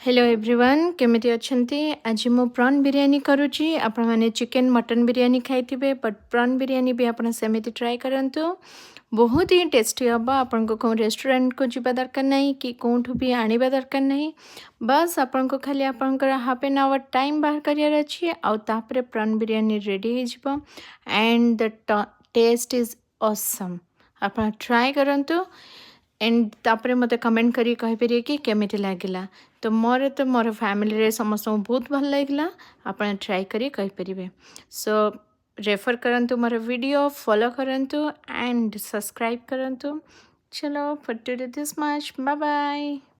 Hello everyone केमिति अछंती आज मु प्रॉन बिरयानी करूची आपण माने चिकन मटन बिरयानी खाइथिबे बट प्रॉन बिरयानी भी आपण सेमिति ट्राई करंतु बहुत ही टेस्टी हम आपन को कौन रेस्टोरेंट को जीवा दरकार नहीं कि कौठू भी आनिबा दरकार नहीं बस आपन को खाली आपनकर हाफ एन आवर टाइम बाहर करियर अछि आउ तापरे प्रॉन बिरयानी रेडी हो जिवो and the taste is awesome आपण ट्राई करंतु एंड तापरे मते कमेंट करी कहि परिए कि केमिति लागिला तो मोर फैमिली रे समस्त बहुत भल लागिला आपण ट्राई करी कहि परिबे सो रेफर करंतु मोर वीडियो फॉलो करंतु एंड सब्सक्राइब करंतु चलो for today this much bye bye.